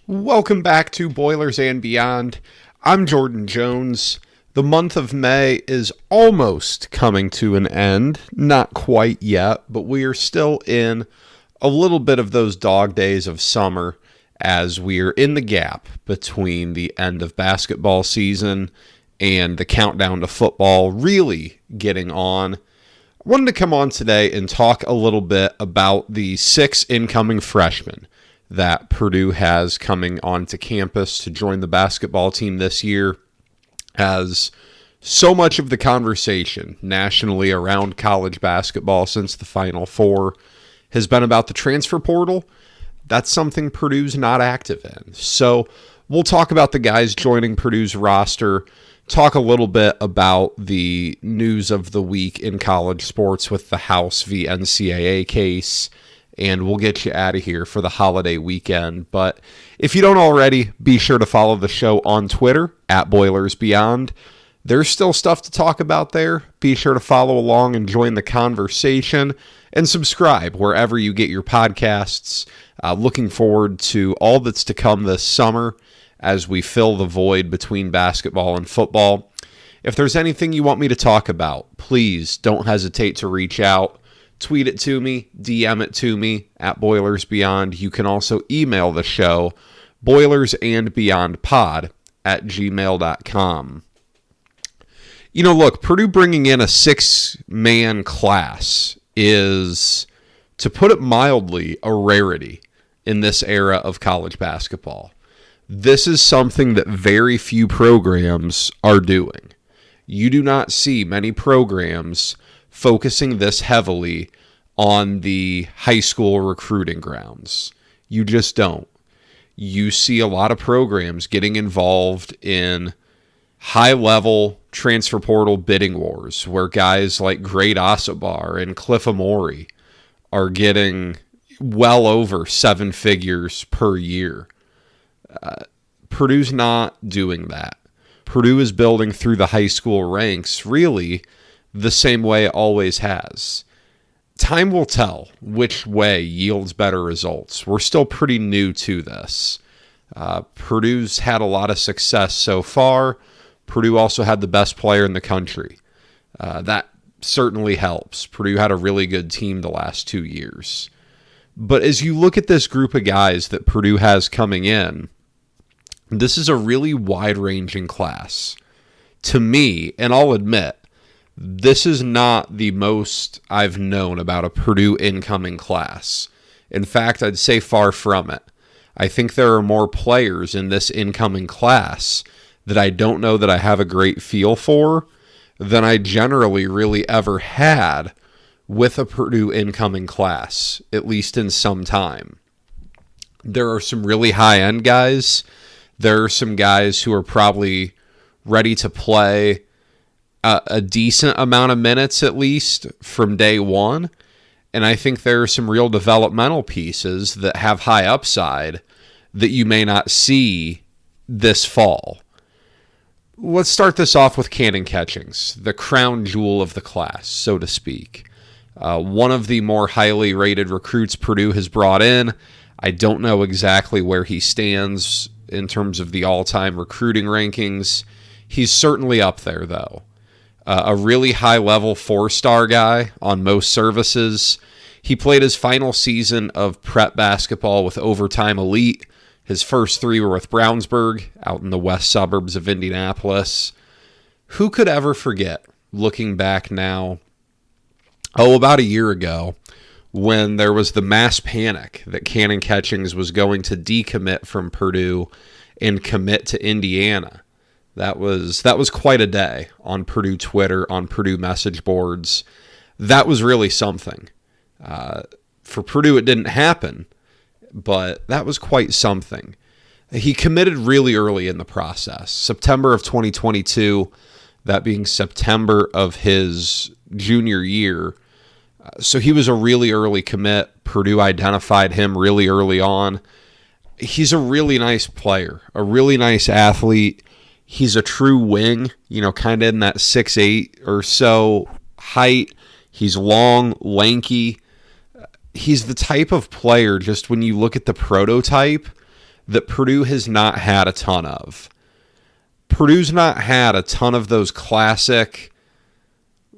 Welcome back to Boilers and Beyond. I'm Jordan Jones. The month of May is almost coming to an end. Not quite yet, but we are still in a little bit of those dog days of summer as we are in the gap between the end of basketball season and the countdown to football really getting on. I wanted to come on today and talk a little bit about the 6 incoming freshmen that Purdue has coming onto campus to join the basketball team this year, as so much of the conversation nationally around college basketball since the Final Four has been about the transfer portal. That's something Purdue's not active in. So we'll talk about the guys joining Purdue's roster, talk a little bit about the news of the week in college sports with the House v. NCAA case, and we'll get you out of here for the holiday weekend. But if you don't already, be sure to follow the show on Twitter, @BoilersBeyond. There's still stuff to talk about there. Be sure to follow along and join the conversation, and subscribe wherever you get your podcasts. Looking forward to all that's to come this summer as we fill the void between basketball and football. If there's anything you want me to talk about, please don't hesitate to reach out. Tweet it to me, DM it to me, @BoilersBeyond. You can also email the show, boilersandbeyondpod@gmail.com. You know, look, Purdue bringing in a 6-man class is, to put it mildly, a rarity in this era of college basketball. This is something that very few programs are doing. You do not see many programs focusing this heavily on the high school recruiting grounds. You just don't. You see a lot of programs getting involved in high-level transfer portal bidding wars where guys like Great Asabar and Cliff Amori are getting well over 7 figures per year. Purdue's not doing that. Purdue is building through the high school ranks really the same way it always has. Time will tell which way yields better results. We're still pretty new to this. Purdue's had a lot of success so far. Purdue also had the best player in the country. That certainly helps. Purdue had a really good team the last 2 years. But as you look at this group of guys that Purdue has coming in, this is a really wide-ranging class. To me, and I'll admit, this is not the most I've known about a Purdue incoming class. In fact, I'd say far from it. I think there are more players in this incoming class that I don't know that I have a great feel for than I generally really ever had with a Purdue incoming class, at least in some time. There are some really high-end guys. There are some guys who are probably ready to play a decent amount of minutes at least from day one. And I think there are some real developmental pieces that have high upside that you may not see this fall. Let's start this off with Cannon Catchings, the crown jewel of the class, so to speak. One of the more highly rated recruits Purdue has brought in. I don't know exactly where he stands in terms of the all-time recruiting rankings. He's certainly up there, though. A really high-level 4-star guy on most services. He played his final season of prep basketball with Overtime Elite. His first 3 were with Brownsburg, out in the west suburbs of Indianapolis. Who could ever forget, looking back now, about a year ago, when there was the mass panic that Cannon Catchings was going to decommit from Purdue and commit to Indiana. That was quite a day on Purdue Twitter, on Purdue message boards. That was really something. For Purdue, it didn't happen, but that was quite something. He committed really early in the process, September of 2022, that being September of his junior year. So he was a really early commit. Purdue identified him really early on. He's a really nice player, a really nice athlete. He's a true wing, kind of in that 6'8" or so height. He's long, lanky. He's the type of player, just when you look at the prototype, that Purdue has not had a ton of. Purdue's not had a ton of those classic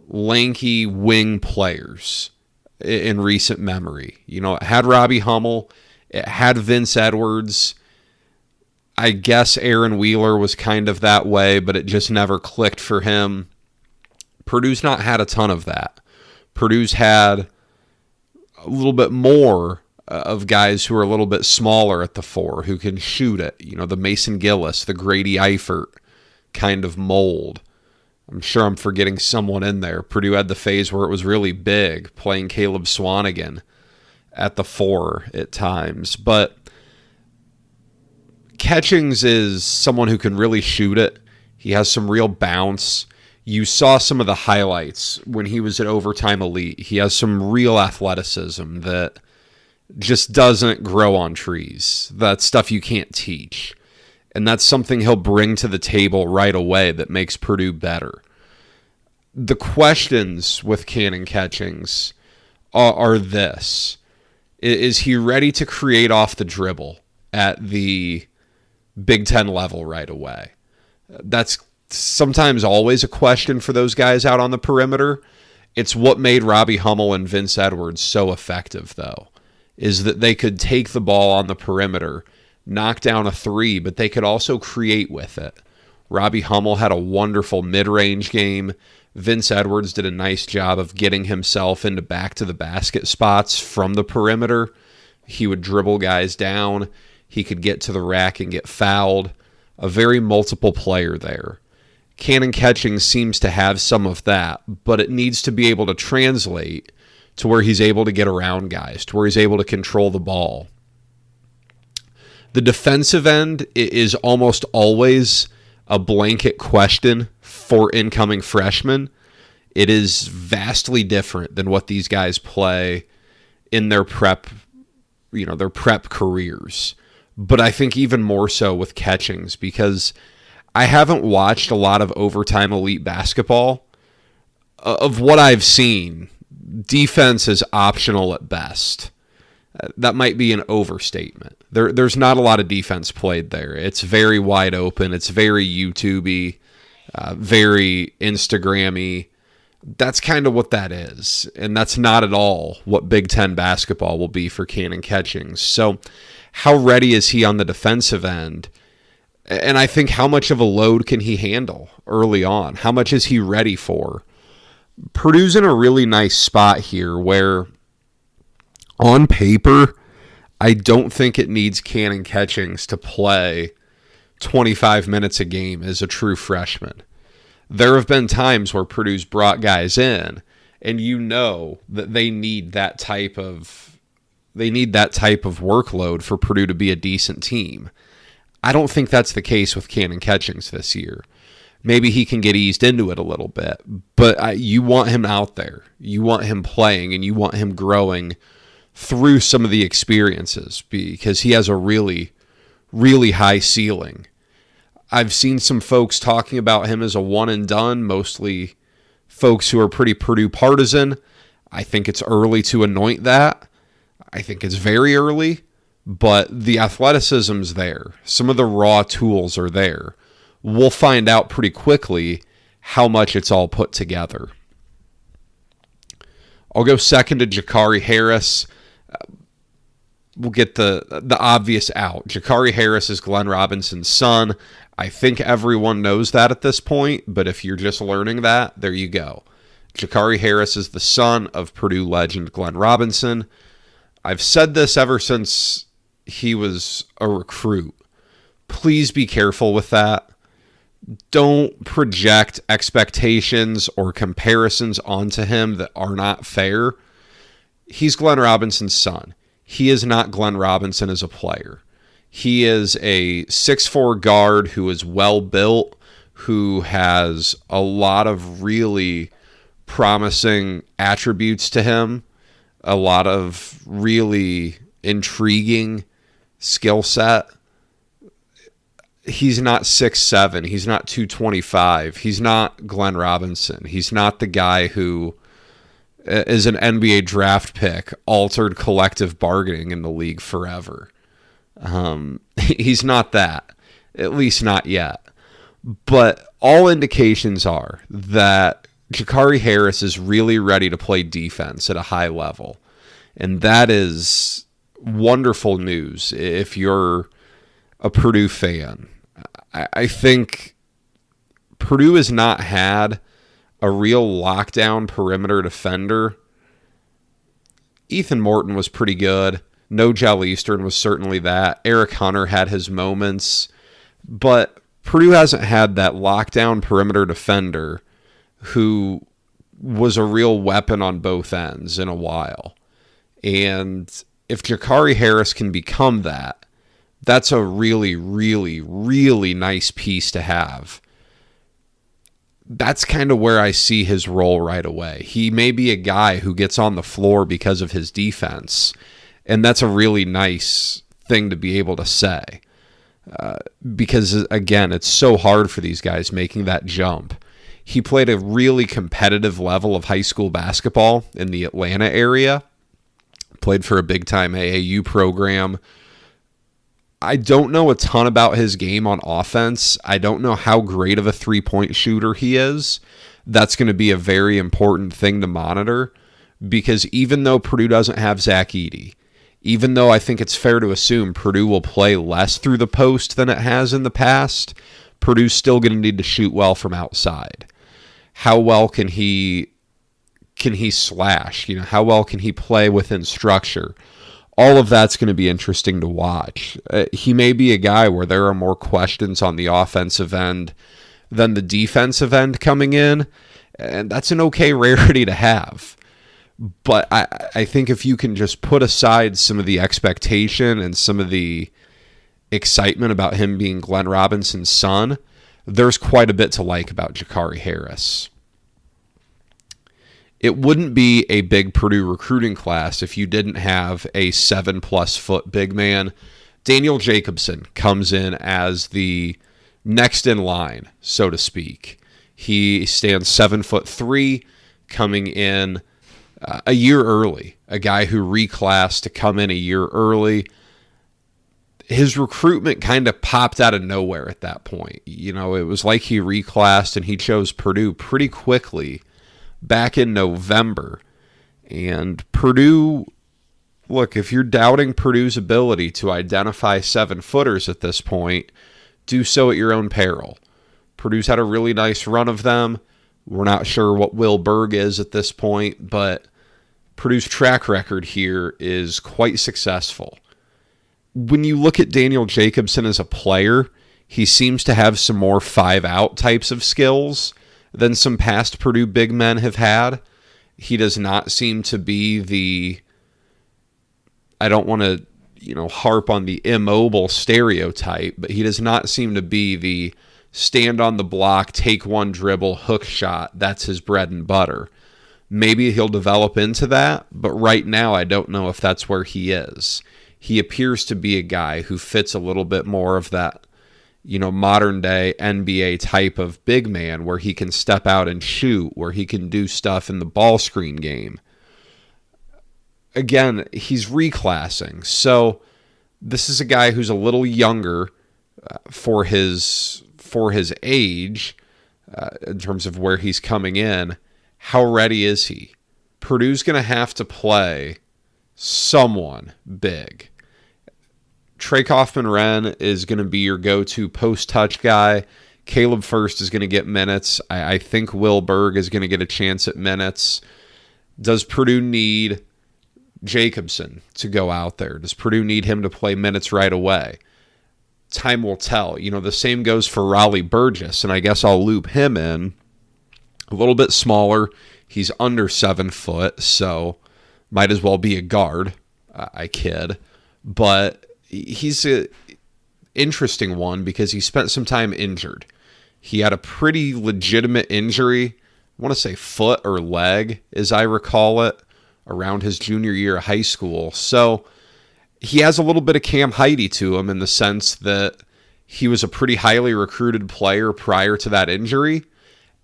lanky wing players in recent memory. You know, it had Robbie Hummel, it had Vince Edwards. I guess Aaron Wheeler was kind of that way, but it just never clicked for him. Purdue's not had a ton of that. Purdue's had a little bit more of guys who are a little bit smaller at the four, who can shoot it. You know, the Mason Gillis, the Grady Eifert kind of mold. I'm sure I'm forgetting someone in there. Purdue had the phase where it was really big, playing Caleb Swanigan at the four at times. But Catchings is someone who can really shoot it. He has some real bounce. You saw some of the highlights when he was at Overtime Elite. He has some real athleticism that just doesn't grow on trees. That's stuff you can't teach. And that's something he'll bring to the table right away that makes Purdue better. The questions with Cannon Catchings are this. Is he ready to create off the dribble at the Big Ten level right away? That's sometimes always a question for those guys out on the perimeter. It's what made Robbie Hummel and Vince Edwards so effective, though, is that they could take the ball on the perimeter, knock down a three, but they could also create with it. Robbie Hummel had a wonderful mid-range game. Vince Edwards did a nice job of getting himself into back-to-the-basket spots from the perimeter. He would dribble guys down. He could get to the rack and get fouled. A very multiple player there. Cannon Catchings seems to have some of that, but it needs to be able to translate to where he's able to get around guys, to where he's able to control the ball. The defensive end is almost always a blanket question for incoming freshmen. It is vastly different than what these guys play in their prep, their prep careers. But I think even more so with Catchings, because I haven't watched a lot of Overtime Elite basketball. Of what I've seen, defense is optional at best. That might be an overstatement. There's not a lot of defense played there. It's very wide open. It's very YouTube-y, very Instagram-y. That's kind of what that is. And that's not at all what Big Ten basketball will be for Cannon Catchings. So how ready is he on the defensive end? And I think how much of a load can he handle early on? How much is he ready for? Purdue's in a really nice spot here where on paper, I don't think it needs Cannon Catchings to play 25 minutes a game as a true freshman. There have been times where Purdue's brought guys in, and you know that they need that type of workload for Purdue to be a decent team. I don't think that's the case with Cannon Catchings this year. Maybe he can get eased into it a little bit, but you want him out there. You want him playing, and you want him growing through some of the experiences because he has a really, really high ceiling. I've seen some folks talking about him as a one and done, mostly folks who are pretty Purdue partisan. I think it's early to anoint that. I think it's very early, but the athleticism's there. Some of the raw tools are there. We'll find out pretty quickly how much it's all put together. I'll go second to Jakari Harris. We'll get the obvious out. Jakari Harris is Glenn Robinson's son. I think everyone knows that at this point, but if you're just learning that, there you go. Jakari Harris is the son of Purdue legend Glenn Robinson. I've said this ever since he was a recruit. Please be careful with that. Don't project expectations or comparisons onto him that are not fair. He's Glenn Robinson's son. He is not Glenn Robinson as a player. He is a 6'4" guard who is well built, who has a lot of really promising attributes to him, a lot of really intriguing skill set. He's not 6'7". He's not 225. He's not Glenn Robinson. He's not the guy who is an NBA draft pick, altered collective bargaining in the league forever. He's not that, at least not yet. But all indications are that Jakari Harris is really ready to play defense at a high level. And that is wonderful news if you're a Purdue fan. I think Purdue has not had a real lockdown perimeter defender. Ethan Morton was pretty good. Nogel Eastern was certainly that. Eric Hunter had his moments. But Purdue hasn't had that lockdown perimeter defender who was a real weapon on both ends in a while. And if Jakari Harris can become that, that's a really, really, really nice piece to have. That's kind of where I see his role right away. He may be a guy who gets on the floor because of his defense, and that's a really nice thing to be able to say. Because, again, it's so hard for these guys making that jump. He played a really competitive level of high school basketball in the Atlanta area. Played for a big-time AAU program. I don't know a ton about his game on offense. I don't know how great of a three-point shooter he is. That's going to be a very important thing to monitor, because even though Purdue doesn't have Zach Edey, even though I think it's fair to assume Purdue will play less through the post than it has in the past, Purdue's still going to need to shoot well from outside. How well can he slash? How well can he play within structure? All of that's going to be interesting to watch. He may be a guy where there are more questions on the offensive end than the defensive end coming in, and that's an okay rarity to have. But I think if you can just put aside some of the expectation and some of the excitement about him being Glenn Robinson's son, there's quite a bit to like about Jakari Harris. It wouldn't be a big Purdue recruiting class if you didn't have a 7+ foot big man. Daniel Jacobson comes in as the next in line, so to speak. He stands 7'3", coming in a year early, a guy who reclassed to come in a year early. His recruitment kind of popped out of nowhere at that point. It was like he reclassed and he chose Purdue pretty quickly back in November. And Purdue, look, if you're doubting Purdue's ability to identify 7-footers at this point, do so at your own peril. Purdue's had a really nice run of them. We're not sure what Will Berg is at this point, but Purdue's track record here is quite successful. When you look at Daniel Jacobson as a player, he seems to have some more 5-out types of skills than some past Purdue big men have had. He does not seem to be the, I don't want to, harp on the immobile stereotype, but he does not seem to be the stand on the block, take one dribble, hook shot. That's his bread and butter. Maybe he'll develop into that, but right now I don't know if that's where he is. He appears to be a guy who fits a little bit more of that, modern day NBA type of big man where he can step out and shoot, where he can do stuff in the ball screen game. Again, he's reclassing. So this is a guy who's a little younger for his age in terms of where he's coming in. How ready is he? Purdue's going to have to play someone big. Trey Kaufman-Renn is going to be your go-to post-touch guy. Caleb First is going to get minutes. I think Will Berg is going to get a chance at minutes. Does Purdue need Jacobson to go out there? Does Purdue need him to play minutes right away? Time will tell. The same goes for Raleigh Burgess, and I guess I'll loop him in. A little bit smaller. He's under 7 foot, so might as well be a guard. I kid. But he's an interesting one because he spent some time injured. He had a pretty legitimate injury, I want to say foot or leg, as I recall it, around his junior year of high school. So he has a little bit of Cam Heide to him in the sense that he was a pretty highly recruited player prior to that injury.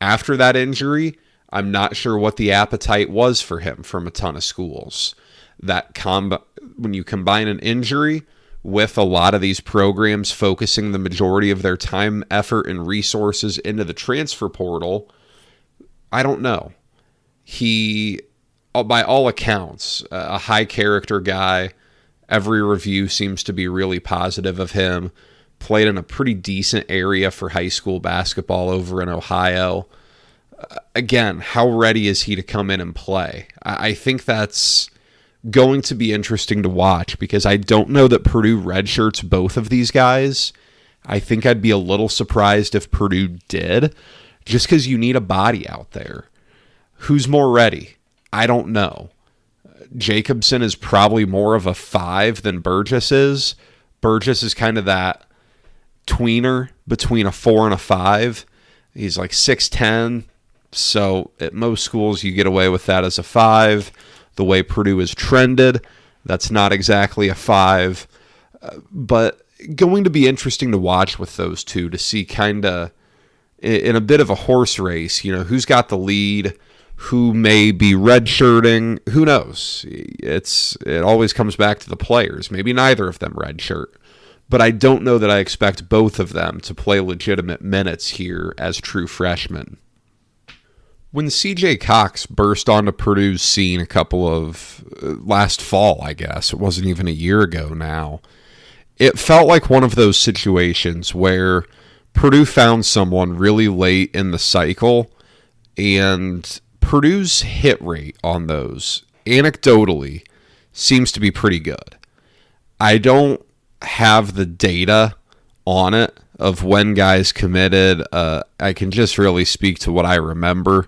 After that injury, I'm not sure what the appetite was for him from a ton of schools. When you combine an injury with a lot of these programs focusing the majority of their time, effort, and resources into the transfer portal, I don't know. He, by all accounts, a high character guy. Every review seems to be really positive of him. Played in a pretty decent area for high school basketball over in Ohio. Again, how ready is he to come in and play? I think that's going to be interesting to watch because I don't know that Purdue redshirts both of these guys. I think I'd be a little surprised if Purdue did, just because you need a body out there. Who's more ready? I don't know. Jacobson is probably more of a 5 than Burgess is. Burgess is kind of that tweener between a 4 and a 5. He's like 6'10", so at most schools you get away with that as a 5. The way Purdue is trended, that's not exactly a 5. But going to be interesting to watch with those two to see kind of in a bit of a horse race, who's got the lead, who may be redshirting, who knows? It always comes back to the players. Maybe neither of them redshirt. But I don't know that I expect both of them to play legitimate minutes here as true freshmen. When CJ Cox burst onto Purdue's scene last fall, I guess, it wasn't even a year ago now, it felt like one of those situations where Purdue found someone really late in the cycle, and Purdue's hit rate on those, anecdotally, seems to be pretty good. I don't have the data on it of when guys committed. I can just really speak to what I remember.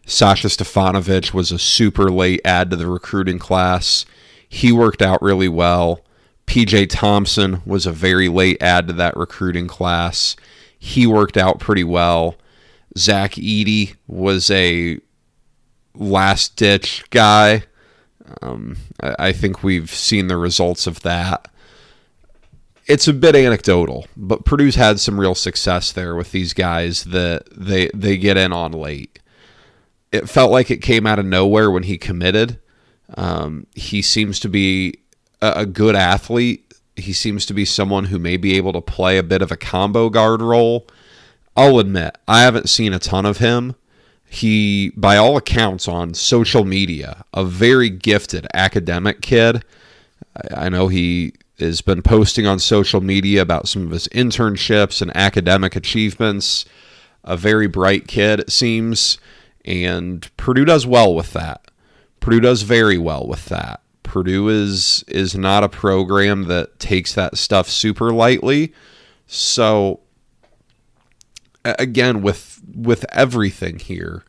Sasha Stefanovic was a super late add to the recruiting class. He worked out really well. PJ Thompson was a very late add to that recruiting class. He worked out pretty well. Zach Edey was a last-ditch guy. I think we've seen the results of that. It's a bit anecdotal, but Purdue's had some real success there with these guys that they get in on late. It felt like it came out of nowhere when he committed. He seems to be a good athlete. He seems to be someone who may be able to play a bit of a combo guard role. I'll admit, I haven't seen a ton of him. He, by all accounts on social media, a very gifted academic kid. I know he has been posting on social media about some of his internships and academic achievements. A very bright kid, it seems, and Purdue does well with that. Purdue does very well with that. Purdue is not a program that takes that stuff super lightly. So, again, with everything here,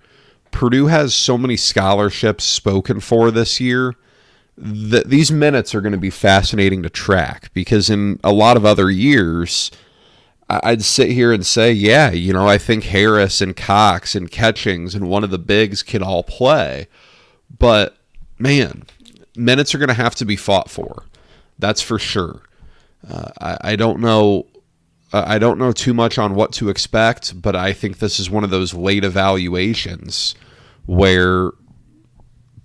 Purdue has so many scholarships spoken for this year that these minutes are going to be fascinating to track, because in a lot of other years, I'd sit here and say, yeah, I think Harris and Cox and Catchings and one of the bigs can all play. But, man, minutes are going to have to be fought for. That's for sure. I don't know. I don't know too much on what to expect, but I think this is one of those late evaluations where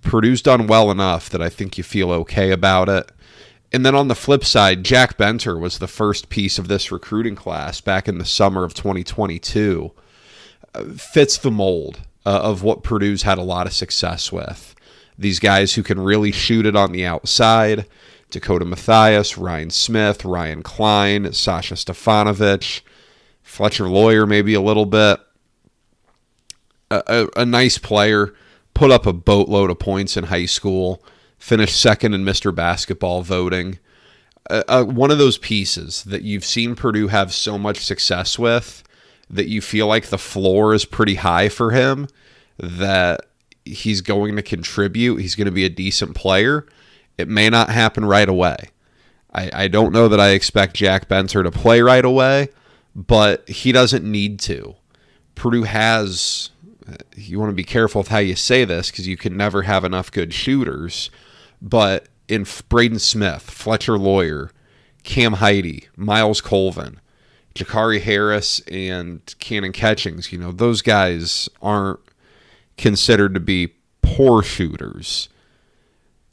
Purdue's done well enough that I think you feel okay about it. And then on the flip side, Jack Benter was the first piece of this recruiting class back in the summer of 2022. Fits the mold of what Purdue's had a lot of success with. These guys who can really shoot it on the outside. Dakota Mathias, Ryan Smith, Ryan Klein, Sasha Stefanovic, Fletcher Lawyer maybe a little bit. A nice player, put up a boatload of points in high school, finished second in Mr. Basketball voting. One of those pieces that you've seen Purdue have so much success with that you feel like the floor is pretty high for him, that he's going to contribute, he's going to be a decent player. It may not happen right away. I don't know that I expect Jack Benter to play right away, but he doesn't need to. Purdue has, you want to be careful with how you say this because you can never have enough good shooters, but in Braden Smith, Fletcher Lawyer, Cam Heide, Miles Colvin, Jakari Harris, and Cannon Catchings, those guys aren't considered to be poor shooters.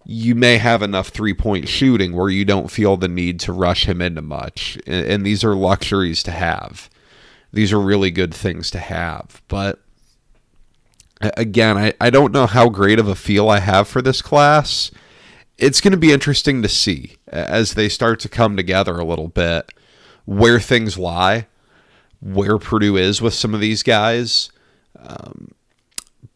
you may have enough three-point shooting where you don't feel the need to rush him into much. And these are luxuries to have. These are really good things to have. But again, I don't know how great of a feel I have for this class. It's going to be interesting to see as they start to come together a little bit where things lie, where Purdue is with some of these guys.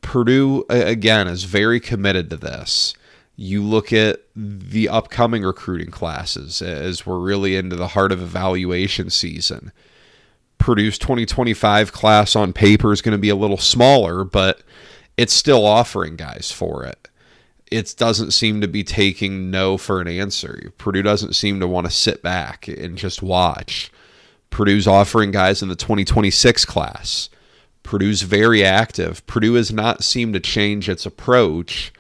Purdue, again, is very committed to this. You look at the upcoming recruiting classes as we're really into the heart of evaluation season. Purdue's 2025 class on paper is going to be a little smaller, but it's still offering guys for it. It doesn't seem to be taking no for an answer. Purdue doesn't seem to want to sit back and just watch. Purdue's offering guys in the 2026 class. Purdue's very active. Purdue has not seemed to change its approach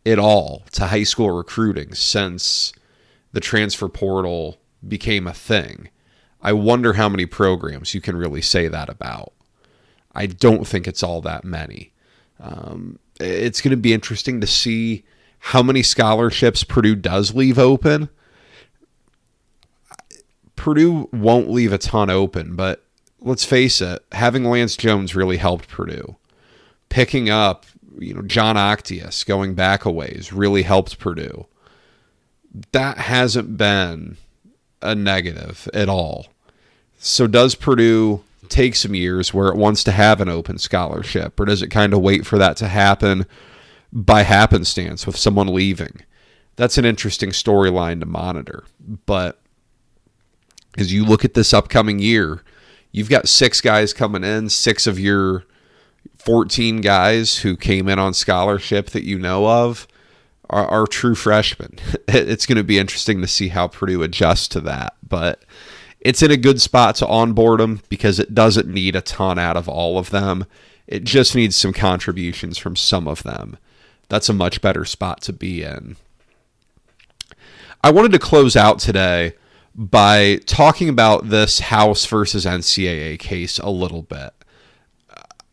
at all to high school recruiting since the transfer portal became a thing. I wonder how many programs you can really say that about. I don't think it's all that many. It's going to be interesting to see how many scholarships Purdue does leave open. Purdue won't leave a ton open, but let's face it, having Lance Jones really helped Purdue. Picking up, John Octius going back a ways really helped Purdue. That hasn't been a negative at all. So does Purdue take some years where it wants to have an open scholarship, or does it kind of wait for that to happen by happenstance with someone leaving? That's an interesting storyline to monitor. But as you look at this upcoming year, you've got 6 guys coming in, 6 of your 14 guys who came in on scholarship that you know of are true freshmen. It's going to be interesting to see how Purdue adjusts to that. But it's in a good spot to onboard them because it doesn't need a ton out of all of them. It just needs some contributions from some of them. That's a much better spot to be in. I wanted to close out today by talking about this House versus NCAA case a little bit.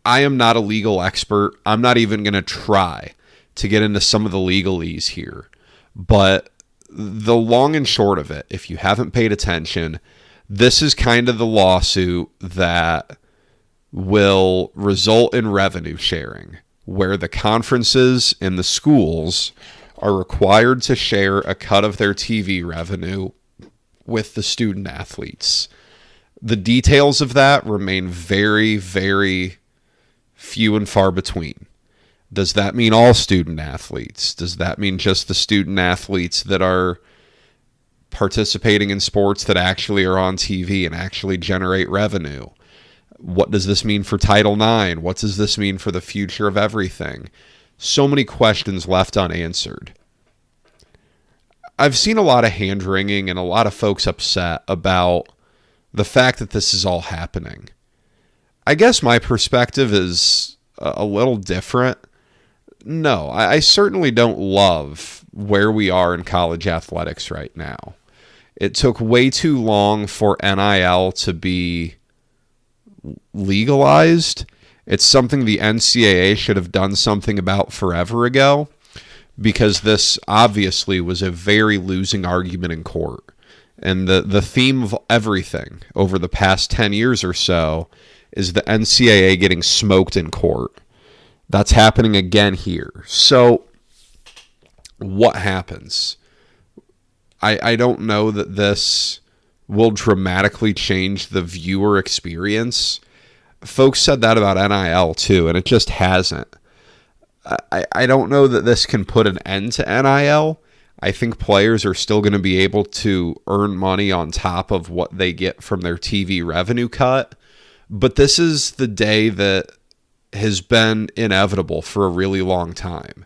I am not a legal expert. I'm not even going to try to get into some of the legalese here. But the long and short of it, if you haven't paid attention, this is kind of the lawsuit that will result in revenue sharing, where the conferences and the schools are required to share a cut of their TV revenue with the student athletes. The details of that remain very, very few and far between. Does that mean all student athletes? Does that mean just the student athletes that are participating in sports that actually are on TV and actually generate revenue? What does this mean for Title IX? What does this mean for the future of everything? So many questions left unanswered. I've seen a lot of hand-wringing and a lot of folks upset about the fact that this is all happening. I guess my perspective is a little different. No, I certainly don't love where we are in college athletics right now. It took way too long for NIL to be legalized. It's something the NCAA should have done something about forever ago, because this obviously was a very losing argument in court. And the theme of everything over the past 10 years or so is the NCAA getting smoked in court. That's happening again here. So what happens? I don't know that this will dramatically change the viewer experience. Folks said that about NIL too, and it just hasn't. I don't know that this can put an end to NIL. I think players are still going to be able to earn money on top of what they get from their TV revenue cut. But this is the day that has been inevitable for a really long time.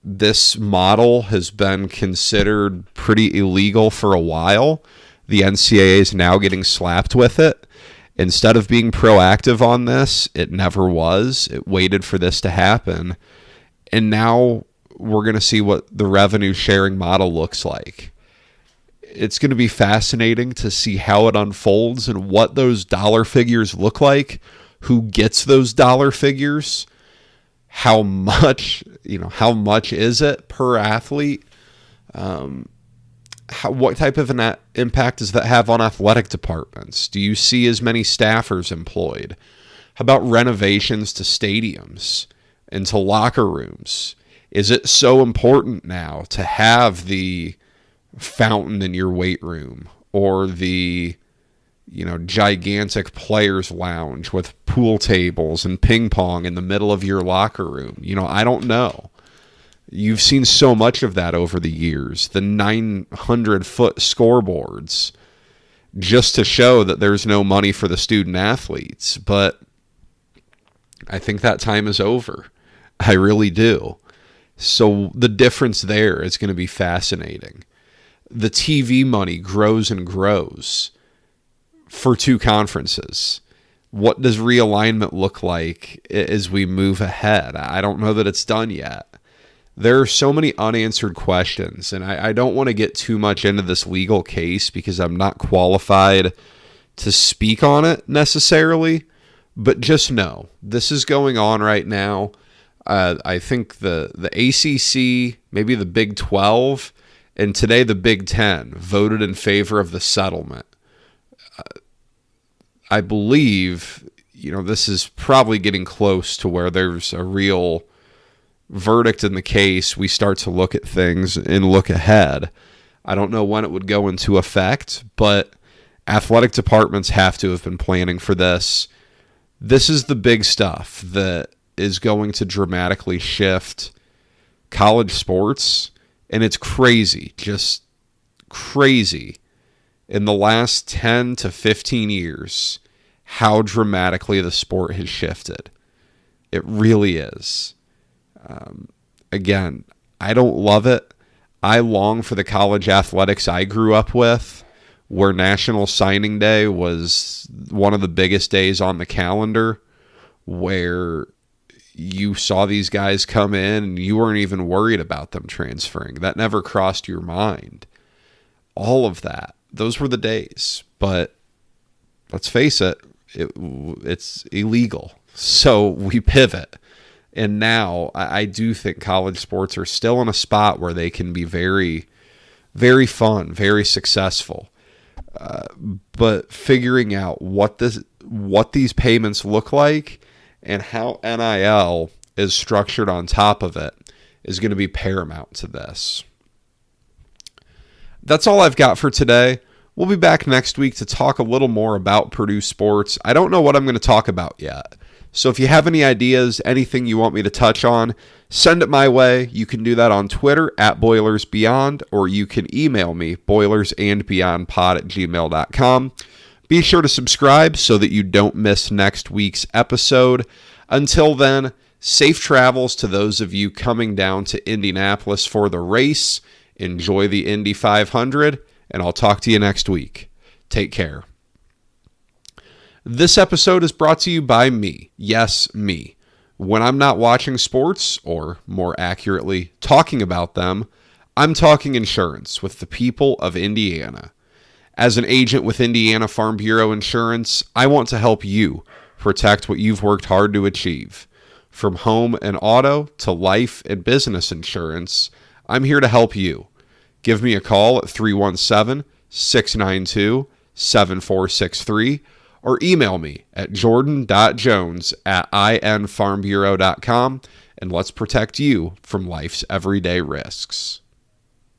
This model has been considered pretty illegal for a while. The NCAA is now getting slapped with it. Instead of being proactive on this, it never was. It waited for this to happen. And now we're going to see what the revenue sharing model looks like. It's going to be fascinating to see how it unfolds and what those dollar figures look like, who gets those dollar figures, how much is it per athlete? What type of an impact does that have on athletic departments? Do you see as many staffers employed? How about renovations to stadiums and to locker rooms? Is it so important now to have the fountain in your weight room, or the gigantic players lounge with pool tables and ping pong in the middle of your locker room? I don't know. You've seen so much of that over the years. The 900-foot scoreboards, just to show that there's no money for the student athletes. But I think that time is over. I really do. So the difference there is going to be fascinating. The TV money grows and grows for two conferences. What does realignment look like as we move ahead? I don't know that it's done yet. There are so many unanswered questions, and I don't want to get too much into this legal case because I'm not qualified to speak on it necessarily, but just know this is going on right now. I think the ACC, maybe the Big 12, and today the Big 10 voted in favor of the settlement. I believe, this is probably getting close to where there's a real verdict in the case. We start to look at things and look ahead. I don't know when it would go into effect, but athletic departments have to have been planning for this. This is the big stuff that is going to dramatically shift college sports, and it's crazy, just crazy. In the last 10 to 15 years, how dramatically the sport has shifted. It really is. Again, I don't love it. I long for the college athletics I grew up with, where National Signing Day was one of the biggest days on the calendar, where you saw these guys come in and you weren't even worried about them transferring. That never crossed your mind. All of that. Those were the days. But let's face it, it's illegal. So we pivot. And now I do think college sports are still in a spot where they can be very, very fun, very successful. But figuring out what these payments look like and how NIL is structured on top of it is going to be paramount to this. That's all I've got for today. We'll be back next week to talk a little more about Purdue sports. I don't know what I'm going to talk about yet. So if you have any ideas, anything you want me to touch on, send it my way. You can do that on Twitter @BoilersBeyond, or you can email me, boilersandbeyondpod@gmail.com. Be sure to subscribe so that you don't miss next week's episode. Until then, safe travels to those of you coming down to Indianapolis for the race. Enjoy the Indy 500, and I'll talk to you next week. Take care. This episode is brought to you by me. Yes, me. When I'm not watching sports, or more accurately, talking about them, I'm talking insurance with the people of Indiana. As an agent with Indiana Farm Bureau Insurance, I want to help you protect what you've worked hard to achieve. From home and auto to life and business insurance, I'm here to help you. Give me a call at 317-692-7463 or email me at jordan.jones@infarmbureau.com, and let's protect you from life's everyday risks.